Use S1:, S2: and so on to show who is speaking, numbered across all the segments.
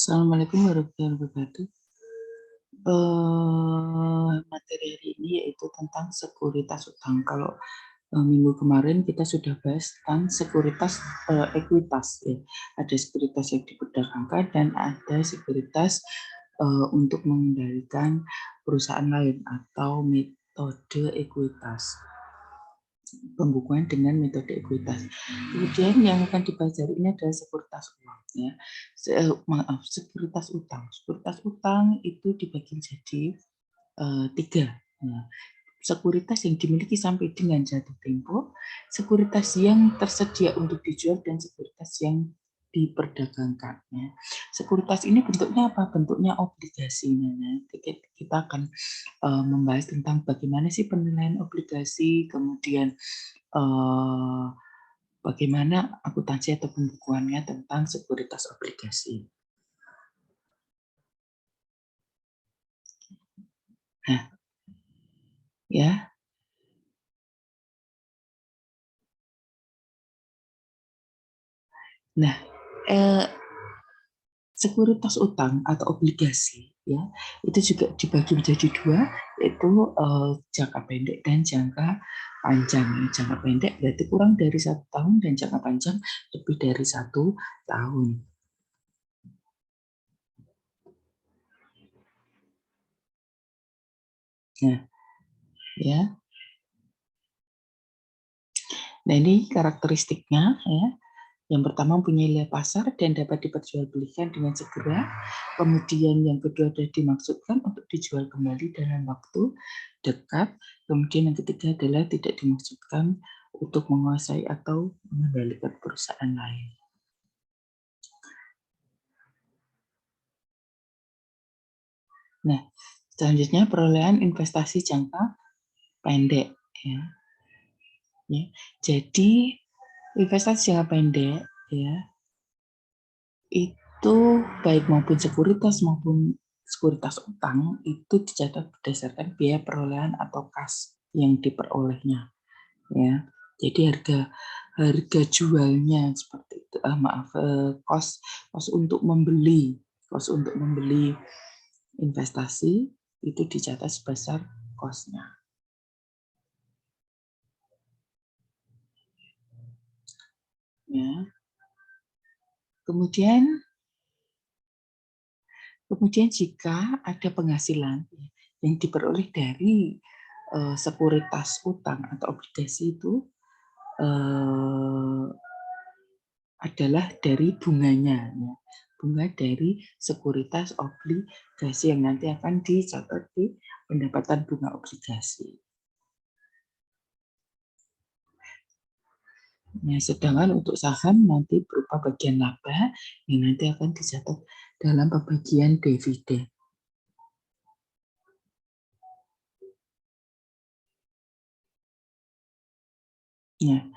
S1: Assalamualaikum warahmatullahi wabarakatuh. Materi hari ini yaitu tentang sekuritas utang. Kalau minggu kemarin kita sudah bahas tentang sekuritas ekuitas, ya. Ada sekuritas yang diperdagangkan dan ada sekuritas untuk mengendalikan perusahaan lain atau metode ekuitas. Pembukuan dengan metode ekuitas. Kemudian yang akan dipelajari ini adalah sekuritas uang. Ya. Sekuritas utang. Sekuritas utang itu dibagi jadi tiga. Nah, sekuritas yang dimiliki sampai dengan jatuh tempo, sekuritas yang tersedia untuk dijual, dan sekuritas yang diperdagangkan. Ya. Sekuritas ini bentuknya apa? Bentuknya obligasi. Nah, kita akan membahas tentang bagaimana sih penilaian obligasi, kemudian bagaimana akuntansi atau pembukuannya tentang sekuritas obligasi. Nah, ya. Nah, sekuritas utang atau obligasi, ya, itu juga dibagi menjadi dua, yaitu jangka pendek dan jangka panjang. Jangka pendek berarti kurang dari 1 tahun, dan jangka panjang lebih dari 1 tahun. Nah, ya. Nah, ini karakteristiknya, ya. Yang pertama, punya nilai pasar dan dapat diperjualbelikan dengan segera. Kemudian yang kedua adalah dimaksudkan untuk dijual kembali dalam waktu dekat. Kemudian yang ketiga adalah tidak dimaksudkan untuk menguasai atau mengendalikan perusahaan lain. Nah, selanjutnya perolehan investasi jangka pendek. Ya. Jadi investasi jangka pendek, ya, itu baik maupun sekuritas maupun sekuritas utang itu dicatat berdasarkan biaya perolehan atau kas yang diperolehnya, ya. Jadi harga jualnya seperti itu, kos untuk membeli investasi itu dicatat sebesar kosnya. Ya. Kemudian jika ada penghasilan yang diperoleh dari sekuritas utang atau obligasi itu adalah dari bunganya, ya. Bunga dari sekuritas obligasi yang nanti akan dicatat di pendapatan bunga obligasi. Nah, sedangkan untuk saham nanti berupa bagian laba yang nanti akan dicatat dalam pembagian dividen. Nah,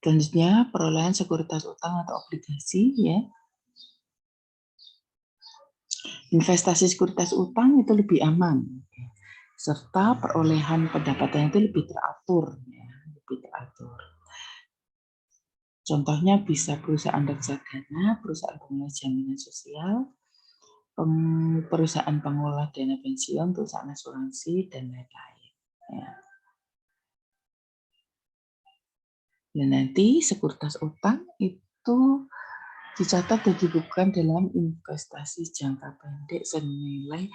S1: selanjutnya perolehan sekuritas utang atau obligasi, ya. Investasi sekuritas utang itu lebih aman, serta perolehan pendapatan itu lebih teratur, ya, lebih teratur. Contohnya bisa perusahaan reksadana, perusahaan pengelola jaminan sosial, perusahaan pengelola dana pensiun, perusahaan asuransi, dan lain-lain. Ya. Dan nanti sekuritas utang itu dicatat dan dibukukan dalam investasi jangka pendek senilai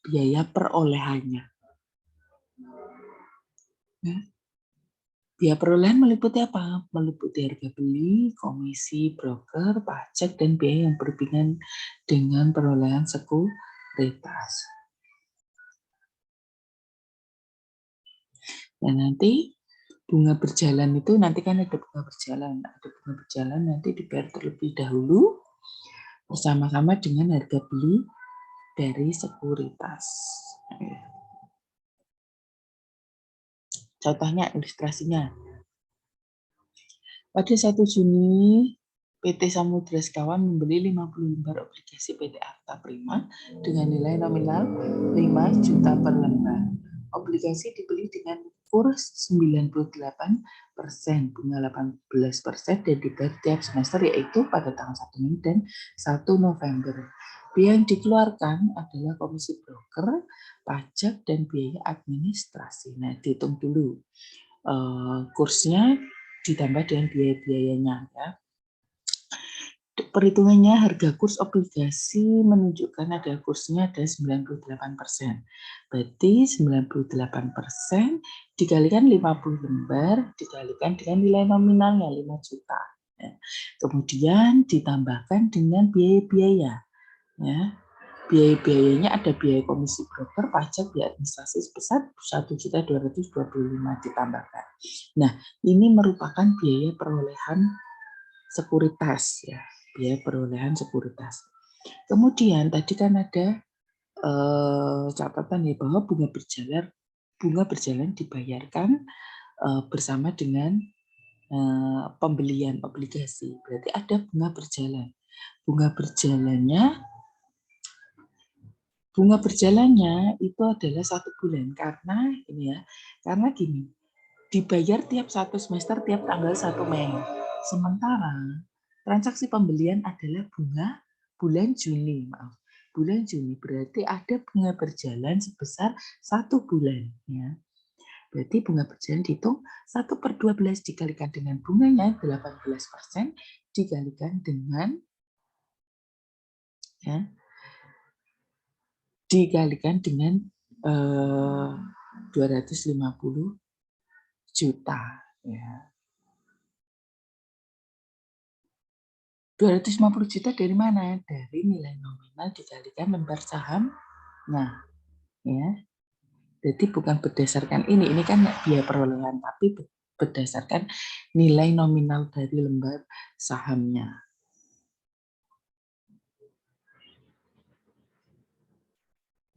S1: biaya perolehannya. Ya. Biaya perolehan meliputi apa? Meliputi harga beli, komisi broker, pajak, dan biaya yang berhubungan dengan perolehan sekuritas. Dan nanti bunga berjalan itu nanti kan ada bunga berjalan nanti dibayar terlebih dahulu bersama-sama dengan harga beli dari sekuritas. Contohnya, ilustrasinya. Pada 1 Juni, PT Samudra Sekawan membeli 50 lembar obligasi PT Arta Prima dengan nilai nominal 5 juta per lembar. Obligasi dibeli dengan kurs 98%, bunga 18%, dan dibayar tiap semester, yaitu pada tanggal 1 Mei dan 1 November. Biaya yang dikeluarkan adalah komisi broker, pajak, dan biaya administrasi. Nah, dihitung dulu kursnya ditambah dengan biaya-biayanya. Ya. Perhitungannya harga kurs obligasi menunjukkan ada kursnya ada 98%. Berarti 98% dikalikan 50 lembar dikalikan dengan nilai nominalnya 5 juta. Ya. Kemudian ditambahkan dengan biaya-biaya. Ya. Biaya-biayanya ada biaya komisi broker, pajak, biaya administrasi sebesar 1.225.000 ditambahkan. Nah, ini merupakan biaya perolehan sekuritas ya, biaya perolehan sekuritas. Kemudian tadi kan ada catatan ya bahwa bunga berjalan dibayarkan bersama dengan pembelian obligasi. Berarti ada bunga berjalan. Bunga berjalannya itu adalah 1 bulan karena ini ya, karena gini, dibayar tiap 1 semester tiap tanggal 1 Mei. Sementara transaksi pembelian adalah bunga bulan Juni, maaf. Bulan Juni berarti ada bunga berjalan sebesar 1 bulan ya. Berarti bunga berjalan dihitung 1/12 dikalikan dengan bunganya 18% dikalikan dengan ya, dikalikan dengan 250 juta ya. 250 juta dari mana? Dari nilai nominal dikalikan lembar saham. Nah, ya. Jadi bukan berdasarkan ini kan biaya perolehan, tapi berdasarkan nilai nominal dari lembar sahamnya.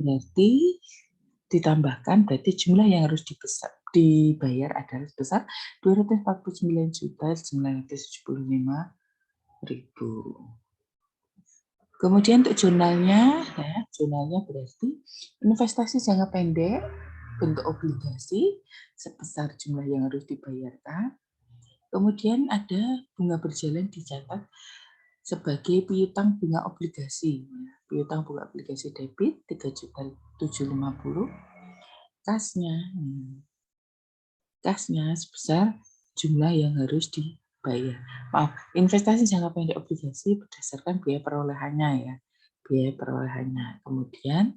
S1: Berarti ditambahkan, berarti jumlah yang harus dibayar adalah sebesar 249.975.000. Kemudian untuk jurnalnya, ya, jurnalnya berarti investasi jangka pendek bentuk obligasi sebesar jumlah yang harus dibayarkan. Kemudian ada bunga berjalan dicatat sebagai piutang bunga obligasi. Piutang bunga obligasi debit 3.750.000. Kasnya sebesar jumlah yang harus dibayar. Maaf, investasi jangka pendek obligasi berdasarkan biaya perolehannya ya. Biaya perolehannya. Kemudian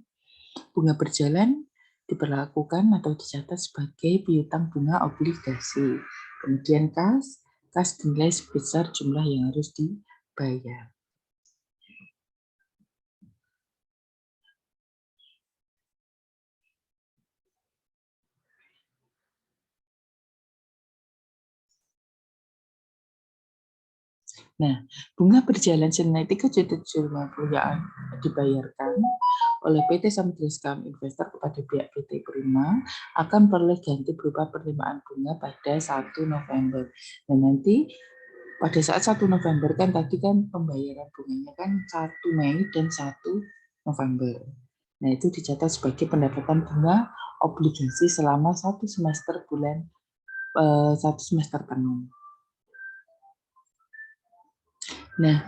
S1: bunga berjalan diperlakukan atau dicatat sebagai piutang bunga obligasi. Kemudian kas dinilai sebesar jumlah yang harus dibayar. Nah, bunga berjalan senilai 3.750 yang dibayarkan oleh PT Samudra Saham Investor kepada pihak PT Prima akan peroleh ganti berupa penerimaan bunga pada 1 November. Dan nanti pada saat 1 November kan tadi kan pembayaran bunganya kan 1 Mei dan 1 November. Nah, itu dicatat sebagai pendapatan bunga obligasi selama 1 semester penuh. Nah,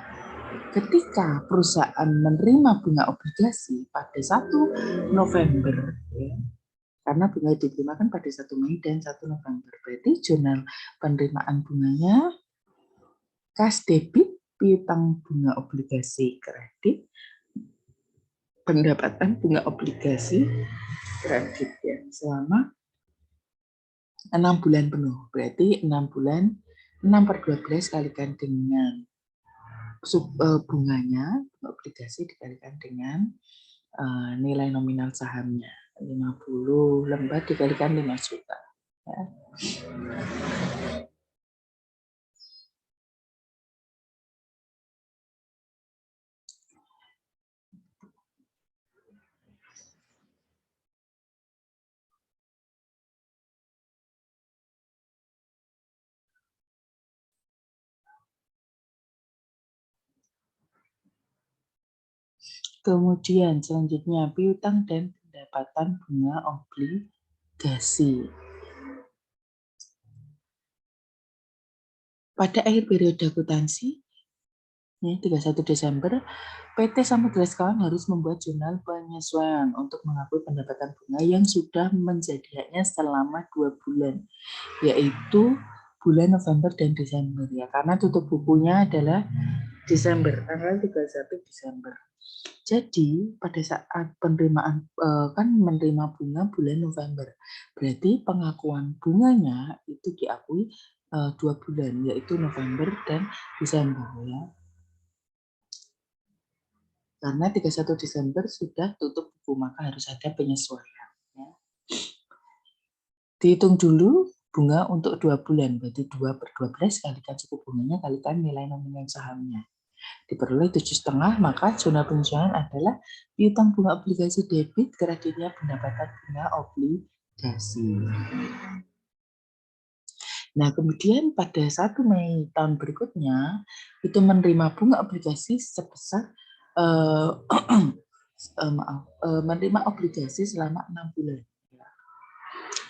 S1: ketika perusahaan menerima bunga obligasi pada 1 November, ya, karena bunga diterima kan pada 1 Mei dan 1 November, berarti jurnal penerimaan bunganya kas debit, piutang bunga obligasi kredit, pendapatan bunga obligasi kredit ya, selama 6 bulan penuh, berarti 6 bulan, 6/12 kalikan dengan bunganya, obligasi dikalikan dengan nilai nominal sahamnya 50 lembar dikalikan 5 juta ya. Kemudian selanjutnya piutang dan pendapatan bunga obligasi. Pada akhir periode akuntansi Ini 31 Desember, PT Samudra Sekawan harus membuat jurnal penyesuaian untuk mengakui pendapatan bunga yang sudah menjadi haknya selama 2 bulan, yaitu bulan November dan Desember ya, karena tutup bukunya adalah Desember, tanggal 31 Desember. Jadi pada saat penerimaan kan menerima bunga bulan November, berarti pengakuan bunganya itu diakui 2 bulan, yaitu November dan Desember ya. Karena 31 Desember sudah tutup buku, maka harus ada penyesuaian. Ya. Dihitung dulu bunga untuk 2 bulan, berarti 2 per 12 kalikan suku bunganya kalikan nilai nominal sahamnya. Diperoleh 7,5, maka jurnal penyesuaian adalah piutang bunga obligasi debit kreditnya pendapatan bunga obligasi. Nah, kemudian pada 1 Mei tahun berikutnya, itu menerima bunga obligasi sebesar menerima obligasi selama 6 bulan.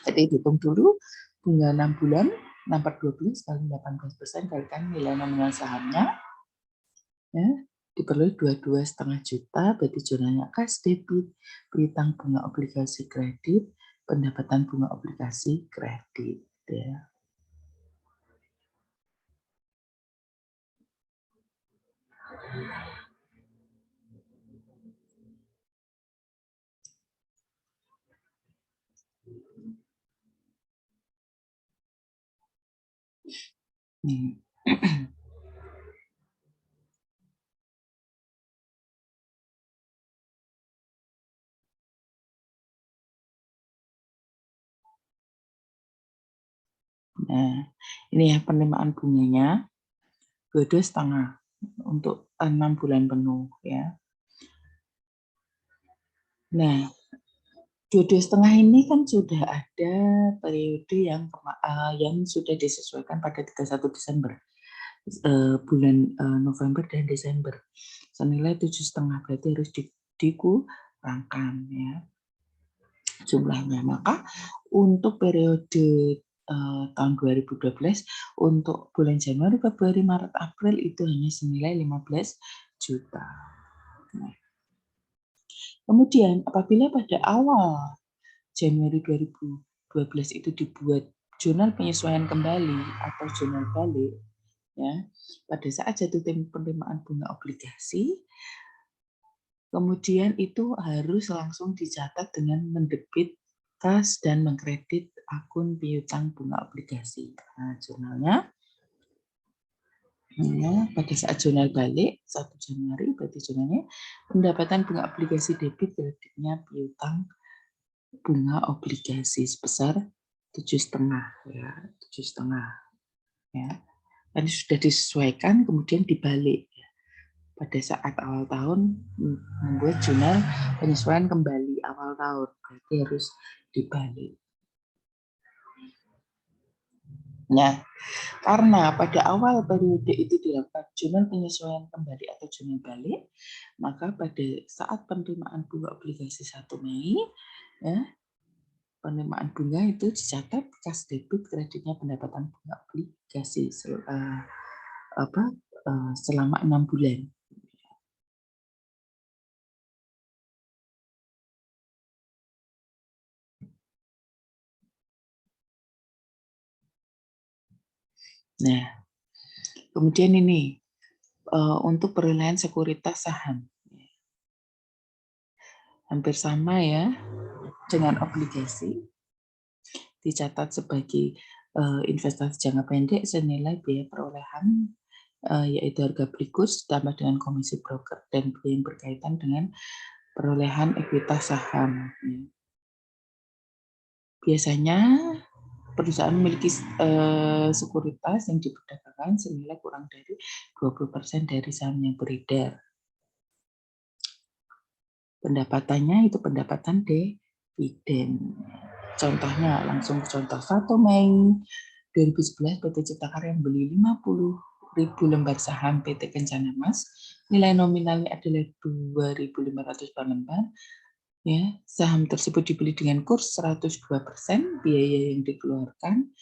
S1: Jadi hitung dulu bunga 6 bulan, 6 per 12 kali 18% kalikan nilai nominal sahamnya, ya, diperoleh 22,5 juta, berarti jurnalnya kas debit, piutang bunga obligasi kredit, pendapatan bunga obligasi kredit. Ya. Nah, ini ya penerimaan bunganya 22,5 untuk 6 bulan penuh ya. Nah, 22,5 ini kan sudah ada periode yang sudah disesuaikan pada 31 Desember, bulan November dan Desember, senilai 7,5, berarti harus dikurangkan ya jumlahnya. Maka untuk periode tahun 2012 untuk bulan Januari, Februari, Maret, April itu hanya senilai 15 juta. Nah, kemudian apabila pada awal Januari 2012 itu dibuat jurnal penyesuaian kembali atau jurnal balik, ya, pada saat jatuh tempo penerimaan bunga obligasi, kemudian itu harus langsung dicatat dengan mendebit kas dan mengkredit akun piutang bunga obligasi. Nah, jurnalnya pada saat jurnal balik 1 Januari, berarti jurnalnya pendapatan bunga obligasi debit kreditnya piutang bunga obligasi sebesar 7,5 ya, 7,5 ya. Tadi sudah disesuaikan, kemudian dibalik ya. Pada saat awal tahun membuat jurnal penyesuaian kembali awal tahun, berarti harus dibalik. Nah, karena pada awal periode itu dilakukan jurnal penyesuaian kembali atau jurnal balik, maka pada saat penerimaan bunga obligasi 1 Mei, ya, penerimaan bunga itu dicatat kas debit kreditnya pendapatan bunga obligasi selama 6 bulan. Nah, kemudian ini untuk perolehan sekuritas saham. Hampir sama ya dengan obligasi, dicatat sebagai investasi jangka pendek senilai biaya perolehan yaitu harga beli kurs ditambah dengan komisi broker dan biaya yang berkaitan dengan perolehan ekuitas saham. Biasanya perusahaan memiliki sekuritas yang diperdagangkan senilai kurang dari 20% dari saham yang beredar. Pendapatannya itu pendapatan dividen. Contohnya langsung ke contoh 1 Mei 2011 PT Cipta Karya membeli 50.000 lembar saham PT Kencana Mas. Nilai nominalnya adalah 2.500 per lembar. Ya, saham tersebut dibeli dengan kurs 102%, biaya yang dikeluarkan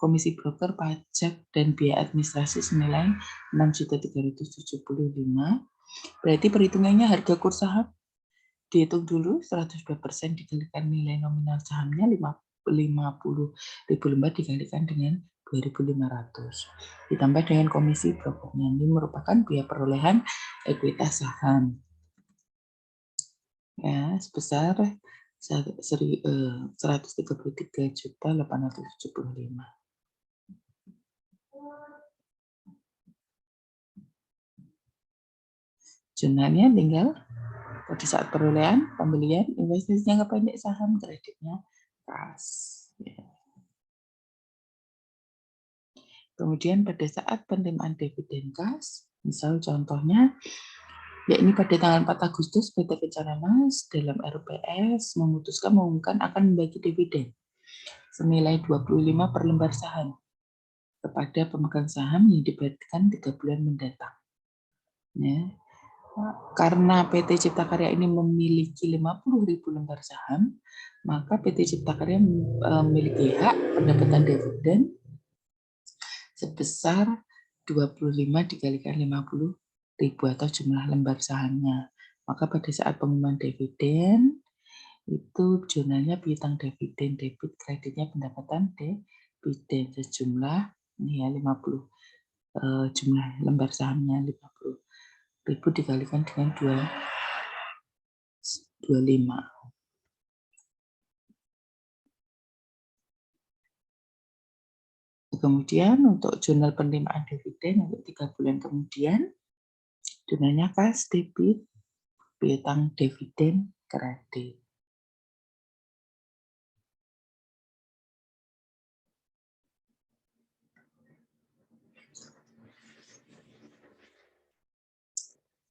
S1: komisi broker, pajak, dan biaya administrasi senilai 6.375.000. Berarti perhitungannya harga kurs saham dihitung dulu 102% dikalikan nilai nominal sahamnya 50.000 lembar dikalikan dengan 2.500 ditambah dengan komisi brokernya. Ini merupakan biaya perolehan ekuitas saham ya sebesar 133.875. Jurnalnya tinggal pada saat perolehan, pembelian, investasi jangka pendek saham, kreditnya kas. Kemudian pada saat penerimaan dividen kas, misal contohnya, ya ini pada tanggal 4 Agustus PT Kencana Mas dalam RPS memutuskan mengumumkan akan membagi dividen senilai 25 per lembar saham kepada pemegang saham yang dibayarkan 3 bulan mendatang. Ya. Karena PT Cipta Karya ini memiliki 50.000 lembar saham, maka PT Cipta Karya memiliki hak pendapatan dividen sebesar 25 dikalikan 50.000 atau jumlah lembar sahamnya. Maka pada saat pengumuman dividen, itu jurnalnya piutang dividen, debit, kreditnya pendapatan dividen sejumlah ini ya 50 jumlah lembar sahamnya 50.000 dikalikan dengan 25. Kemudian untuk jurnal penerimaan dividen untuk 3 bulan kemudian, jurnalnya kas, debit, piutang dividen, kredit.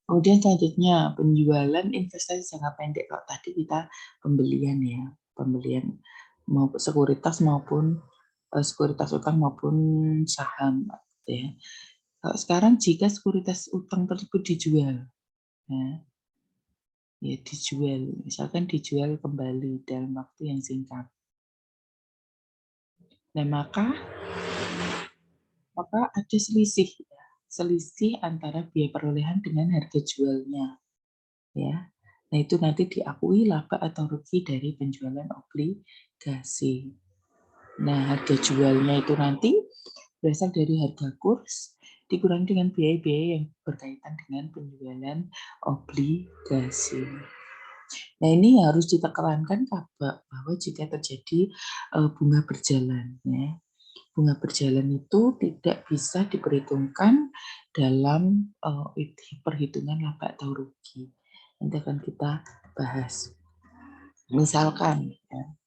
S1: Kemudian selanjutnya penjualan investasi jangka pendek. Kalau tadi kita pembelian ya, pembelian maupun sekuritas maupun sekuritas utang maupun saham ya. Kalau sekarang jika sekuritas utang tersebut dijual, ya dijual, misalkan dijual kembali dalam waktu yang singkat. Nah maka ada selisih antara biaya perolehan dengan harga jualnya, ya. Nah itu nanti diakui laba atau rugi dari penjualan obligasi. Nah harga jualnya itu nanti berasal dari harga kurs dikurangi dengan biaya-biaya yang berkaitan dengan penjualan obligasi. Nah ini harus ditekankan bahwa jika terjadi bunga berjalan, ya, bunga berjalan itu tidak bisa diperhitungkan dalam perhitungan laba atau rugi. Nanti akan kita bahas. Misalkan, ya,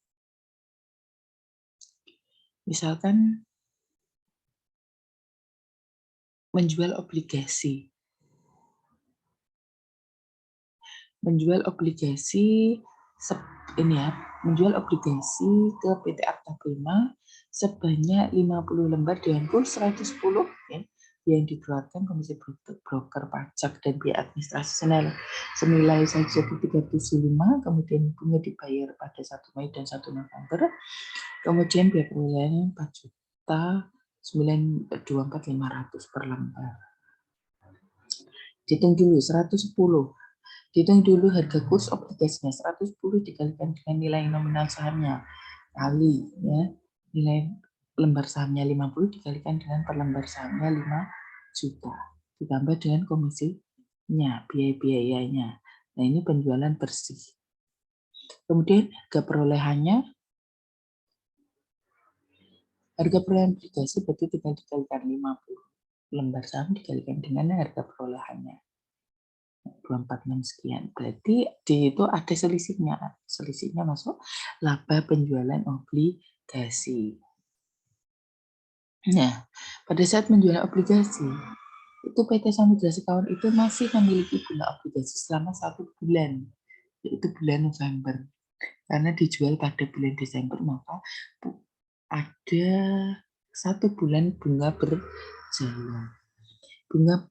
S1: menjual obligasi. Menjual obligasi menjual obligasi ke PT Arta Prima sebanyak 50 lembar dengan kurs 110 ya, yang dikeluarkan Komisi Broker Pajak dan Biaya Administrasi senilai 1.375, kemudian bunga dibayar pada 1 Mei dan 1 November, kemudian biaya perolehan 4.924.500 per lembar. Dihitung dulu 110. Dihitung dulu harga kurs obligasinya 110 dikalikan dengan nilai nominal sahamnya kali ya nilai lembar sahamnya 50 dikalikan dengan per lembar sahamnya 5 juta ditambah dengan komisinya, biaya-biayanya. Nah ini penjualan bersih. Kemudian harga perolehan obligasi berarti tinggal dikalikan 50 lembar saham dikalikan dengan harga perolehannya 246 sekian. Berarti di itu ada selisihnya. Selisihnya masuk laba penjualan obligasi. Nah, pada saat menjual obligasi, itu PT Samudra Sekawan itu masih memiliki bunga obligasi selama 1 bulan, yaitu bulan November. Karena dijual pada bulan Desember, maka ada 1 bulan bunga berjalan. Bunga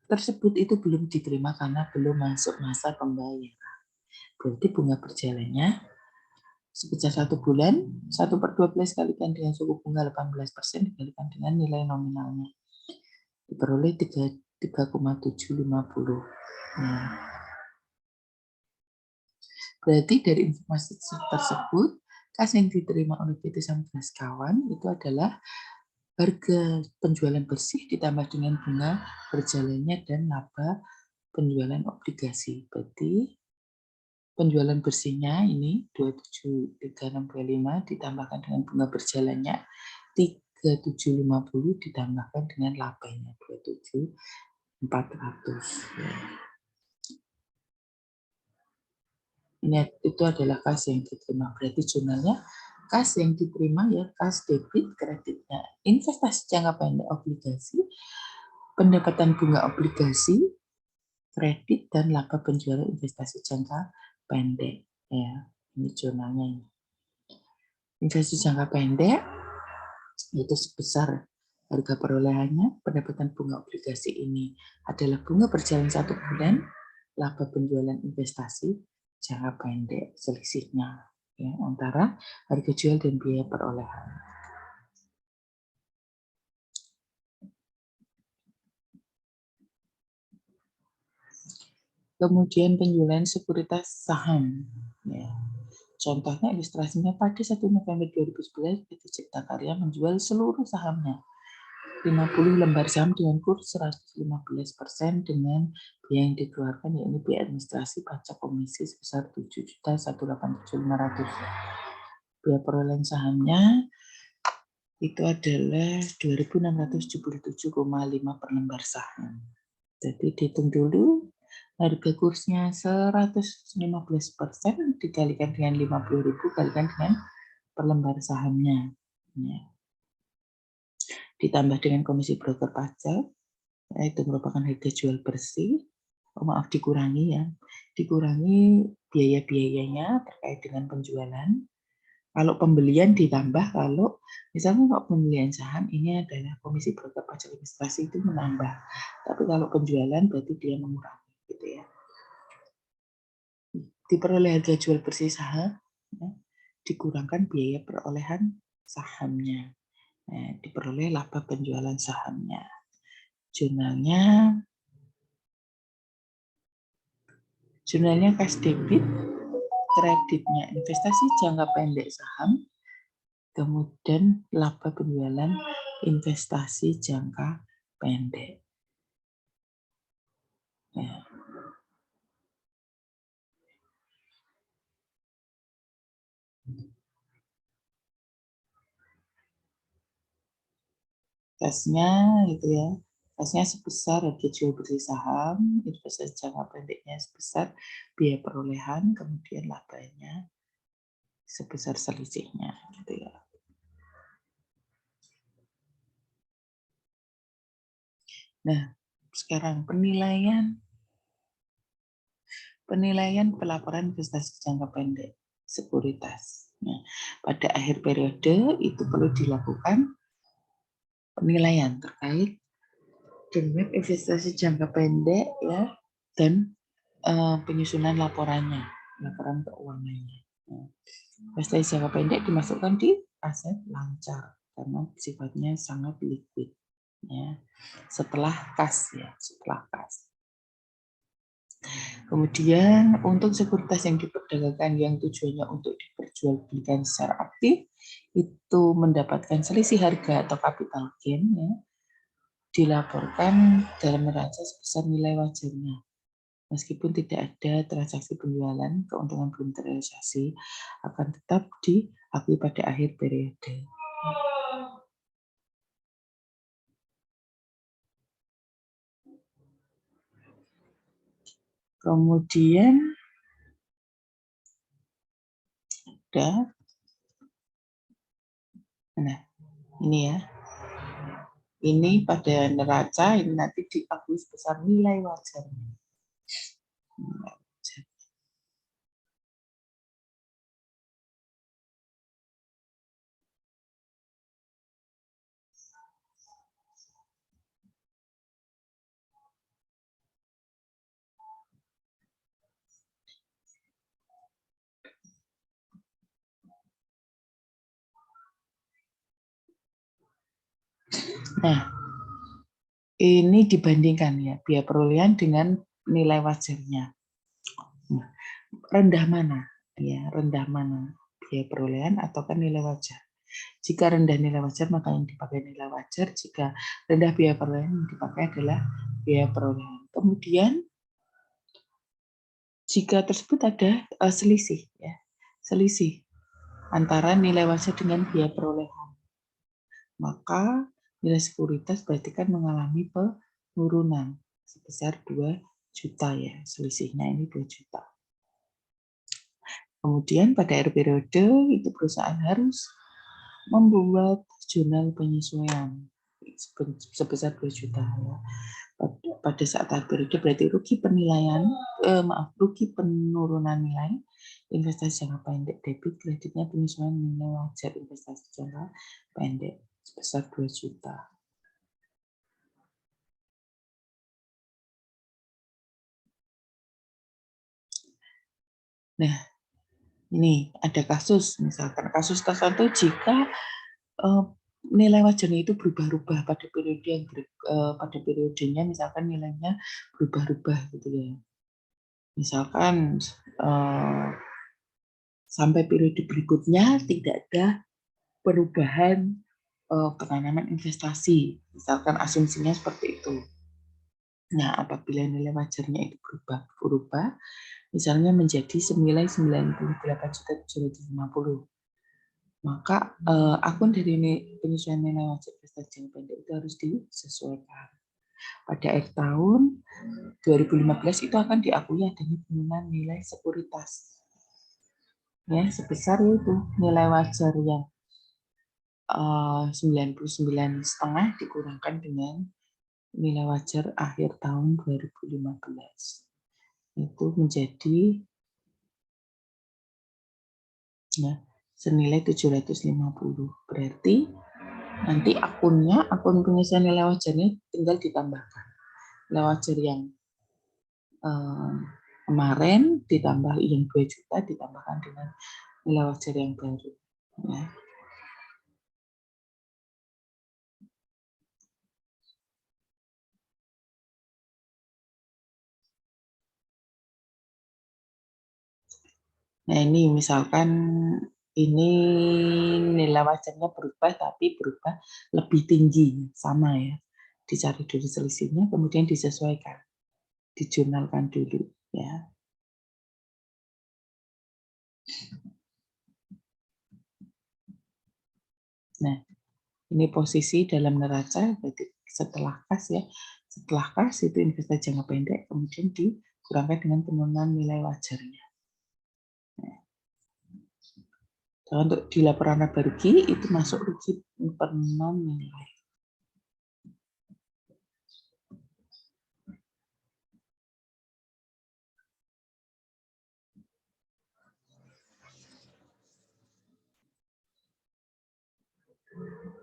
S1: tersebut itu belum diterima karena belum masuk masa pembayaran. Berarti bunga berjalannya sebesar 1 bulan, 1/12 kalikan dengan suku bunga 18% dikalikan dengan nilai nominalnya. Diperoleh 3,750. Nah, berarti dari informasi tersebut, kas yang diterima oleh PT Samudra Sekawan itu adalah harga penjualan bersih ditambah dengan bunga berjalannya dan laba penjualan obligasi. Berarti penjualan bersihnya ini 27.365 ditambahkan dengan bunga berjalannya 3.750 ditambahkan dengan labanya 27.400. Ini itu adalah kas yang diterima. Berarti jurnalnya kas yang diterima ya kas debit, kreditnya investasi jangka pendek obligasi, pendapatan bunga obligasi, kredit dan laba penjualan investasi jangka pendek. Ya, ini jurnalnya ini. Investasi jangka pendek itu sebesar harga perolehannya, pendapatan bunga obligasi ini adalah bunga berjalan 1 bulan, laba penjualan investasi jangka pendek selisihnya ya, antara harga jual dan biaya perolehan. Kemudian penjualan sekuritas saham. Ya. Contohnya ilustrasinya pada 1 November 2011 PT Cipta Karya menjual seluruh sahamnya 50 lembar saham dengan kurs 115% dengan biaya yang dikeluarkan yakni biaya administrasi pajak komisi sebesar 7.187.500. Biaya perolehan sahamnya itu adalah 2.677,5 per lembar saham. Jadi dihitung dulu harga kursnya 115% dikalikan dengan 50.000 kalikan dengan per lembar sahamnya. Ya. Ditambah dengan komisi broker pajak, itu merupakan harga jual bersih. Oh, maaf, dikurangi ya. Dikurangi biaya-biayanya terkait dengan penjualan. Kalau pembelian ditambah, kalau misalnya kalau pembelian saham ini adalah komisi broker pajak administrasi itu menambah. Tapi kalau penjualan berarti dia mengurangi gitu ya. Diperoleh harga jual bersih saham, ya, dikurangkan biaya perolehan sahamnya. Nah, diperoleh laba penjualan sahamnya. Jurnalnya cash debit, kreditnya investasi jangka pendek saham, kemudian laba penjualan investasi jangka pendek. Ya. Kasnya gitu ya. Kasnya sebesar harga jual bersih saham, investasi jangka pendeknya sebesar biaya perolehan, kemudian labanya sebesar selisihnya gitu ya. Nah, sekarang penilaian pelaporan investasi jangka pendek sekuritas. Nah, pada akhir periode itu perlu dilakukan penilaian terkait dengan investasi jangka pendek ya dan penyusunan laporan keuangannya. Nah, investasi jangka pendek dimasukkan di aset lancar karena sifatnya sangat liquid ya. Setelah kas. Kemudian untuk sekuritas yang diperdagangkan yang tujuannya untuk diperjualbelikan secara aktif itu mendapatkan selisih harga atau capital gain ya, dilaporkan dalam neraca sebesar nilai wajarnya. Meskipun tidak ada transaksi penjualan, keuntungan belum terrealisasi akan tetap diakui pada akhir periode. Kemudian ada, nah ini ya, ini pada neraca ini nanti diakui sebesar nilai wajarnya. Nah, ini dibandingkan ya biaya perolehan dengan nilai wajarnya. Nah, rendah mana? Ya, rendah mana? Biaya perolehan ataukah nilai wajar? Jika rendah nilai wajar maka yang dipakai nilai wajar. Jika rendah biaya perolehan yang dipakai adalah biaya perolehan. Kemudian jika tersebut ada selisih, ya, selisih antara nilai wajar dengan biaya perolehan, maka nilai sekuritas berarti kan mengalami penurunan sebesar 2 juta ya, selisihnya ini 2 juta. Kemudian pada akhir periode itu perusahaan harus membuat jurnal penyesuaian sebesar 2 juta ya. Pada saat akhir periode berarti rugi penilaian, rugi penurunan nilai investasi jangka pendek debit, kreditnya penyesuaian nilai wajar investasi jangka pendek sebesar 2 juta. Nah, ini ada kasus, misalkan kasus tertentu jika nilai wajarnya itu berubah-ubah pada periode yang pada periodenya, misalkan nilainya berubah-ubah gitu ya. Misalkan sampai periode berikutnya tidak ada perubahan penanaman investasi, misalkan asumsinya seperti itu. Nah, apabila nilai wajarnya itu berubah, misalnya menjadi senilai 98.750, maka akun dari penyesuaian nilai wajar investasi jangka pendek itu harus disesuaikan. Pada akhir tahun 2015 itu akan diakui adanya penurunan nilai sekuritas, ya sebesar itu nilai wajar yang 99,5 dikurangkan dengan nilai wajar akhir tahun 2015. Itu menjadi ya, senilai 750. Berarti nanti akun penyesuaian nilai wajarnya tinggal ditambahkan. Nilai wajar yang kemarin ditambah yang 2 juta ditambahkan dengan nilai wajar yang baru. Ya. Nah ini misalkan ini nilai wajarnya berubah tapi berubah lebih tinggi, sama ya. Dicari dulu selisihnya kemudian disesuaikan, dijurnalkan dulu ya. Nah, ini posisi dalam neraca berarti setelah kas ya. Setelah kas itu investasi jangka pendek kemudian dikurangkan dengan penurunan nilai wajarnya. Nah, untuk di laporan laba rugi itu masuk rugi penurunan nilai.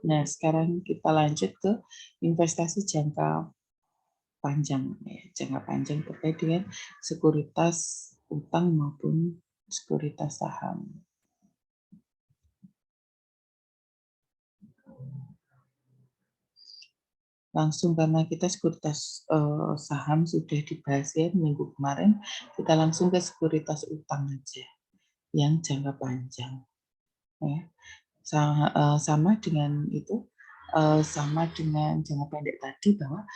S1: Nah, sekarang kita lanjut ke investasi jangka panjang. Ya, jangka panjang terkait dengan sekuritas utang maupun sekuritas saham. Langsung karena kita sekuritas saham sudah dibahas ya minggu kemarin, kita langsung ke sekuritas utang aja yang jangka panjang. Ya. Sama dengan itu, sama dengan jangka pendek tadi bahwa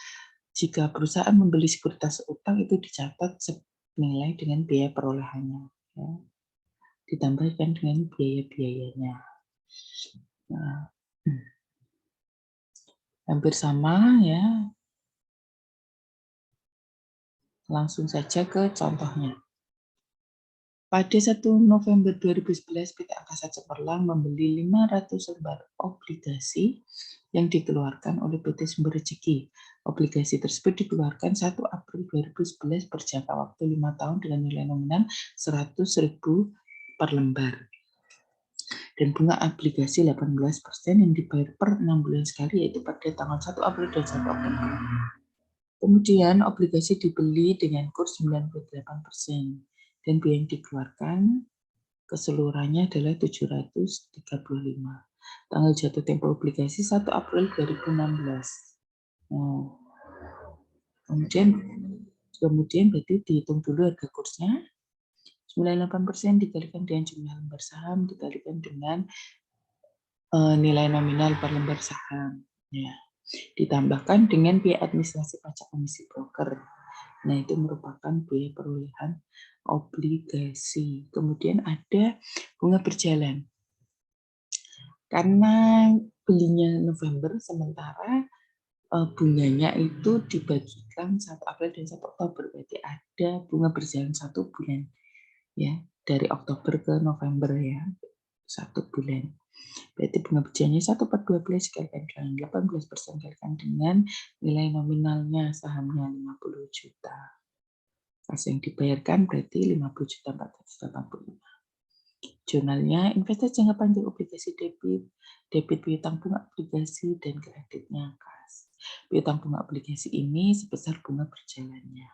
S1: jika perusahaan membeli sekuritas utang itu dicatat senilai dengan biaya perolehannya, ya. Ditambahkan dengan biaya-biayanya. Nah, hampir sama ya. Langsung saja ke contohnya. Pada 1 November 2011, PT Angkasa Cemerlang membeli 500 lembar obligasi yang dikeluarkan oleh PT Sumber Rezeki. Obligasi tersebut dikeluarkan 1 April 2011 berjangka waktu 5 tahun dengan nilai nominal 100.000 per lembar. Dan bunga obligasi 18% yang dibayar per 6 bulan sekali, yaitu pada tanggal 1 April dan 1 Oktober. Kemudian obligasi dibeli dengan kurs 98%. Dan biaya yang dikeluarkan keseluruhannya adalah 735. Tanggal jatuh tempo obligasi 1 April 2016. Nah, kemudian berarti dihitung dulu harga kursnya. 98% dikalikan dengan jumlah lembar saham dikalikan dengan nilai nominal per lembar saham. Ya. Ditambahkan dengan biaya administrasi pajak komisi broker. Nah, itu merupakan biaya perolehan obligasi. Kemudian ada bunga berjalan. Karena belinya November, sementara bunganya itu dibagikan 1 April dan 1 Oktober. Berarti ada bunga berjalan 1 bulan. Ya, dari Oktober ke November ya. 1 bulan. Berarti bunga berjalannya 1/12 dikalikan dengan 18% dikalikan dengan nilai nominalnya sahamnya 50 juta. Kas yang dibayarkan berarti 50.485. Jurnalnya investasi jangka panjang obligasi debit piutang bunga obligasi dan kreditnya kas. Piutang bunga obligasi ini sebesar bunga berjalannya.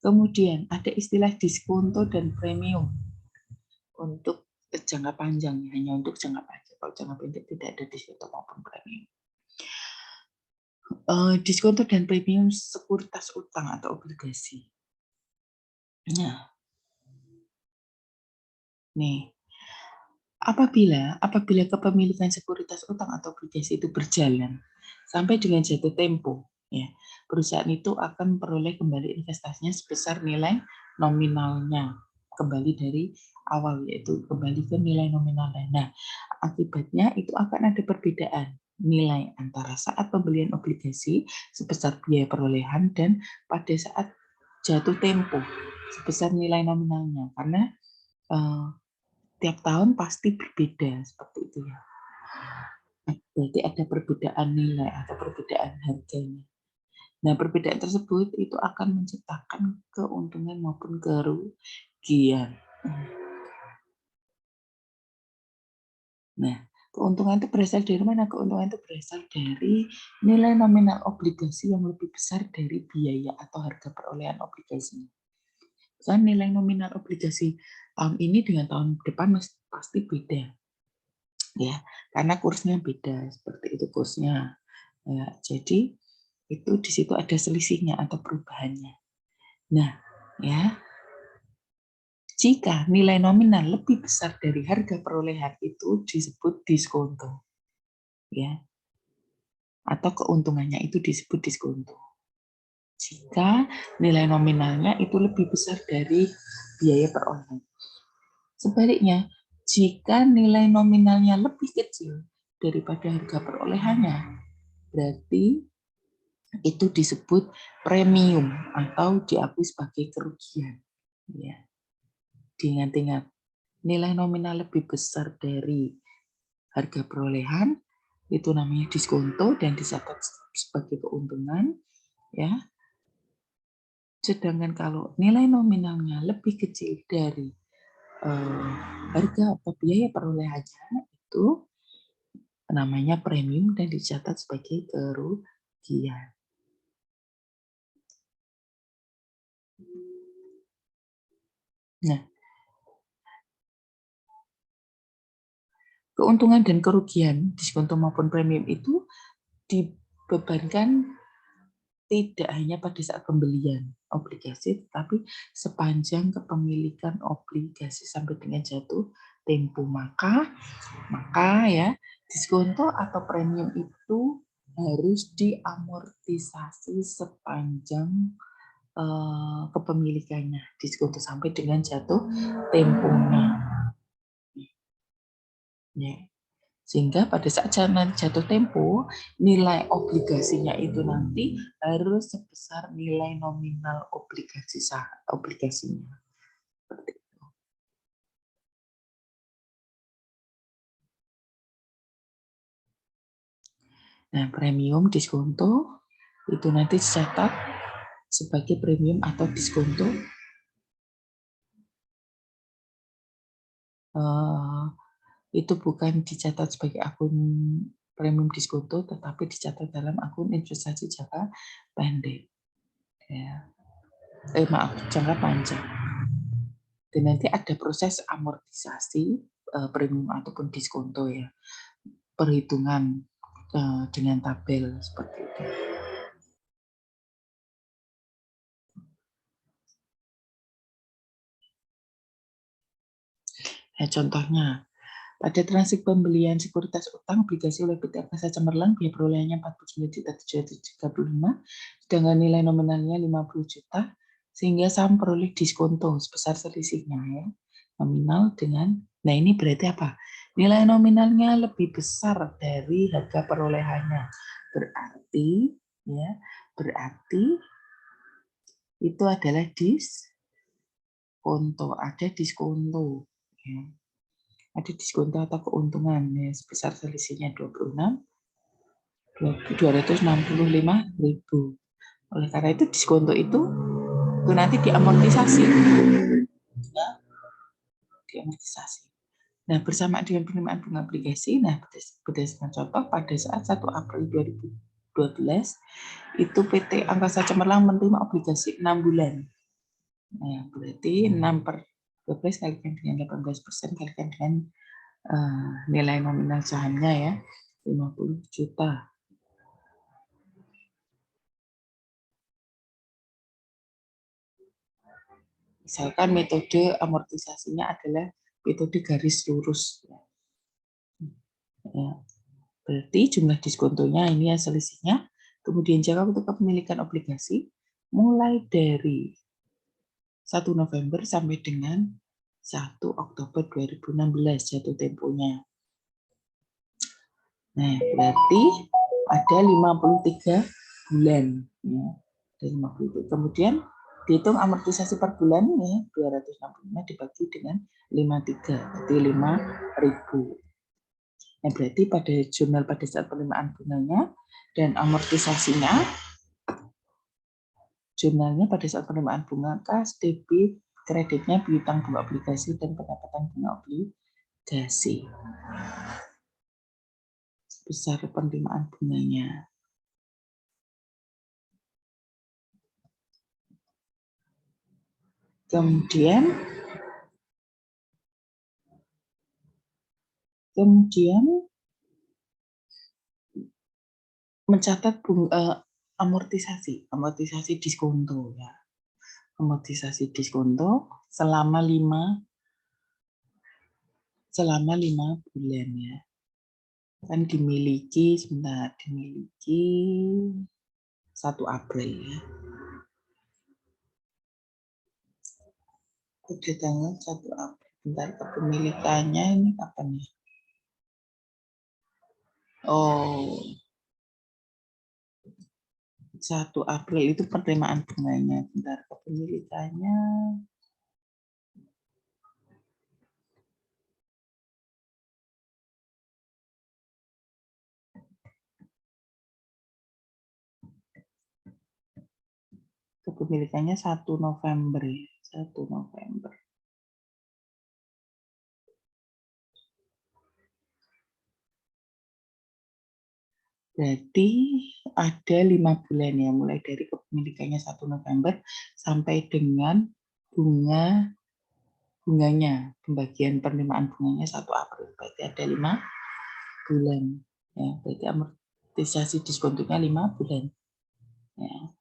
S1: Kemudian ada istilah diskonto dan premium untuk jangka panjang, hanya untuk jangka panjang. Kalau jangka pendek tidak ada diskonto maupun premium. Diskonto dan premium sekuritas utang atau obligasi. Nah, nih, apabila kepemilikan sekuritas utang atau obligasi itu berjalan sampai dengan jatuh tempo, ya, perusahaan itu akan memperoleh kembali investasinya sebesar nilai nominalnya kembali dari awal, yaitu kembali ke nilai nominalnya. Nah, akibatnya itu akan ada perbedaan nilai antara saat pembelian obligasi sebesar biaya perolehan dan pada saat jatuh tempo sebesar nilai nominalnya, karena tiap tahun pasti berbeda seperti itu ya. Berarti ada perbedaan nilai atau perbedaan harganya. Nah, perbedaan tersebut itu akan menciptakan keuntungan maupun kerugian. Nah, keuntungan itu berasal dari mana? Keuntungan itu berasal dari nilai nominal obligasi yang lebih besar dari biaya atau harga perolehan obligasi. Kan nilai nominal obligasi tahun ini dengan tahun depan pasti beda. Ya, karena kursnya beda, seperti itu kursnya. Ya, jadi itu di situ ada selisihnya atau perubahannya. Nah, ya, jika nilai nominal lebih besar dari harga perolehan itu disebut diskonto. Ya. Atau keuntungannya itu disebut diskonto. Jika nilai nominalnya itu lebih besar dari biaya perolehan. Sebaliknya, jika nilai nominalnya lebih kecil daripada harga perolehannya, berarti itu disebut premium atau diakui sebagai kerugian. Ya. Diingat-ingat, nilai nominal lebih besar dari harga perolehan itu namanya diskonto dan dicatat sebagai keuntungan, ya. Sedangkan kalau nilai nominalnya lebih kecil dari harga atau biaya perolehannya itu namanya premium dan dicatat sebagai kerugian. Nah, keuntungan dan kerugian diskonto maupun premium itu dibebankan tidak hanya pada saat pembelian obligasi, tetapi sepanjang kepemilikan obligasi sampai dengan jatuh tempo. Maka ya diskonto atau premium itu harus diamortisasi sepanjang kepemilikannya, diskonto sampai dengan jatuh temponya. Ya. Sehingga pada saat jatuh tempo, nilai obligasinya itu nanti harus sebesar nilai nominal obligasinya. Nah, premium diskonto itu nanti dicatat sebagai premium atau diskonto itu bukan dicatat sebagai akun premium diskonto, tetapi dicatat dalam akun investasi jangka pendek. Ya. Maaf, jangka panjang. Dan nanti ada proses amortisasi premium ataupun diskonto ya, perhitungan dengan tabel seperti itu. Nah, contohnya, pada transaksi pembelian sekuritas utang obligasi oleh PT Angkasa Cemerlang, biaya perolehannya 49.735, sedangkan nilai nominalnya 50 juta, sehingga saham peroleh diskonto sebesar selisihnya ya, nominal dengan, nah ini berarti apa? Nilai nominalnya lebih besar dari harga perolehannya, berarti ya, berarti itu adalah diskonto, ada diskonto ya. Ada diskonto atau keuntungan ya, sebesar selisihnya 265.000. Oleh karena itu diskonto itu nanti diamortisasi. Ya, diamortisasi. Nah, bersama dengan penerimaan bunga obligasi, nah berdasarkan contoh pada saat 1 April 2012 itu PT Angkasa Cemerlang menerima obligasi 6 bulan. Nah, berarti 6/12 kalikan dengan 18% kalikan dengan nilai nominal sahamnya ya, 50 juta. Misalkan metode amortisasinya adalah metode garis lurus. Ya. Berarti jumlah diskontonya ini ya selisihnya. Kemudian jangka untuk kepemilikan obligasi mulai dari 1 November sampai dengan 1 Oktober 2016 jatuh temponya. Nah, berarti ada 53 bulan. Ya. Ada 53. Kemudian dihitung amortisasi per bulan ya, 265 dibagi dengan 53, berarti 5.000. Nah, berarti pada jurnal pada saat penerimaan bunganya dan amortisasinya, jurnalnya pada saat penerimaan bunga kas, debit, kreditnya piutang bunga obligasi dan pendapatan bunga obligasi. Besar penerimaan bunganya. Kemudian mencatat amortisasi diskonto ya. Amortisasi diskonto selama 5 bulan ya. Kan dimiliki 1 April ya. Pada tanggal 1 April. Bentar, kepemilikannya ini kapan ya? Oh, 1 April itu penerimaan bunganya. Bentar, kepemilikannya. Kepemilikannya 1 November ya. 1 November. Berarti ada 5 bulan ya, mulai dari kepemilikannya 1 November sampai dengan bunganya, pembagian penerimaan bunganya 1 April. Berarti ada 5 bulan. Ya, berarti amortisasi diskontonya 5 bulan. Ya.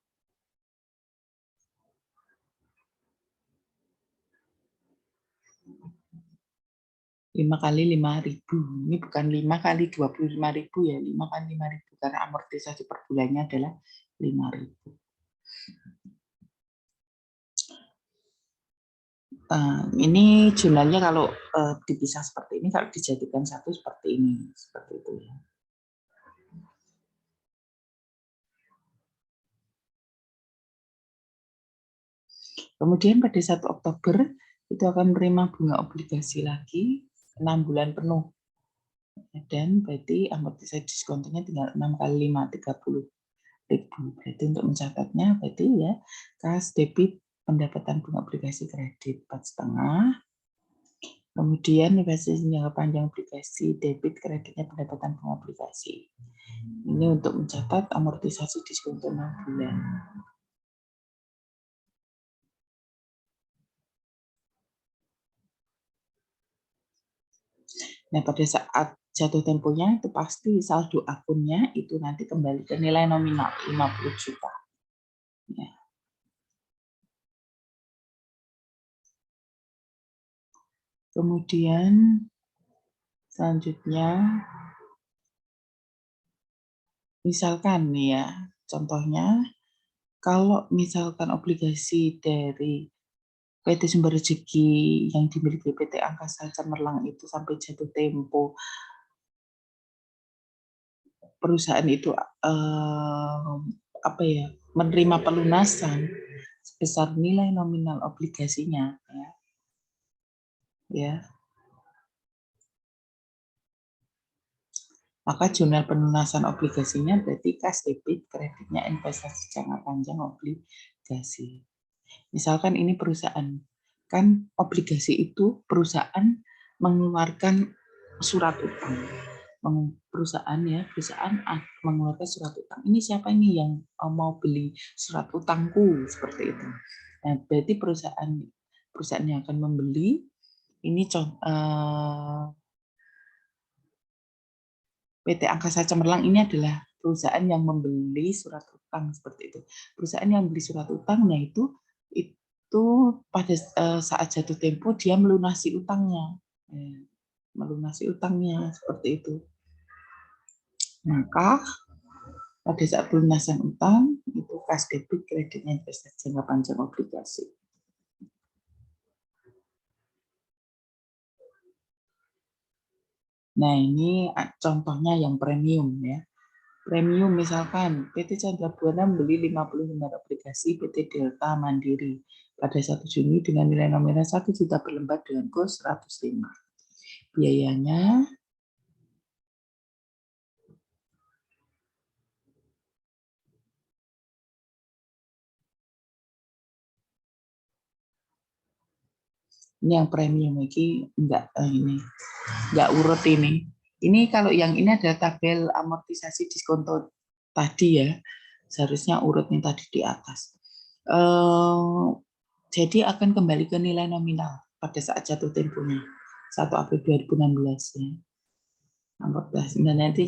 S1: 5 kali 5.000. Ini bukan 5 kali 25.000 ya, 5 kali 5.000 karena amortisasi per bulannya adalah 5.000. Ini jumlahnya kalau dipisah seperti ini, kalau dijadikan satu seperti ini, seperti itu ya. Kemudian pada 1 Oktober itu akan menerima bunga obligasi lagi 6 bulan penuh. Dan berarti amortisasi diskontonya tinggal 6 kali 5, 30.000. Berarti untuk mencatatnya berarti ya kas, debit, pendapatan bunga obligasi kredit 4,5. Kemudian investasi jangka panjang obligasi, debit, kreditnya pendapatan bunga obligasi. Ini untuk mencatat amortisasi diskonto 6 bulan. Nah, pada saat jatuh temponya itu pasti saldo akunnya itu nanti kembali ke nilai nominal 50 juta. Ya. Kemudian selanjutnya, misalkan nih ya, contohnya kalau misalkan obligasi dari PT Sumber Rezeki yang dimiliki PT Angkasa Cemerlang itu sampai jatuh tempo perusahaan itu apa ya, menerima pelunasan sebesar nilai nominal obligasinya, ya, maka jurnal pelunasan obligasinya berarti kas debit, kreditnya investasi jangka panjang obligasi. Misalkan ini perusahaan, kan obligasi itu perusahaan mengeluarkan surat utang. Perusahaan mengeluarkan surat utang. Ini siapa ini yang mau beli surat utangku, seperti itu. Nah, berarti perusahaan yang akan membeli ini PT Angkasa Cemerlang ini adalah perusahaan yang membeli surat utang, seperti itu. Perusahaan yang beli surat utang, nah itu pada saat jatuh tempo dia melunasi utangnya, seperti itu. Maka pada saat pelunasan utang itu kas debit, kreditnya investasi jangka panjang obligasi. Nah, ini contohnya yang premium ya. Premium misalkan PT Chandra Buana membeli 50 lembar obligasi PT Delta Mandiri pada 1 Juni dengan nilai nominal 1 juta per lembar dengan kurs 105. Biayanya ini yang premium ini enggak urut ini. Ini kalau yang ini ada tabel amortisasi diskonto tadi ya. Seharusnya urut nih tadi di atas. Jadi akan kembali ke nilai nominal pada saat jatuh temponya 1 April 2016 ya. Dan nanti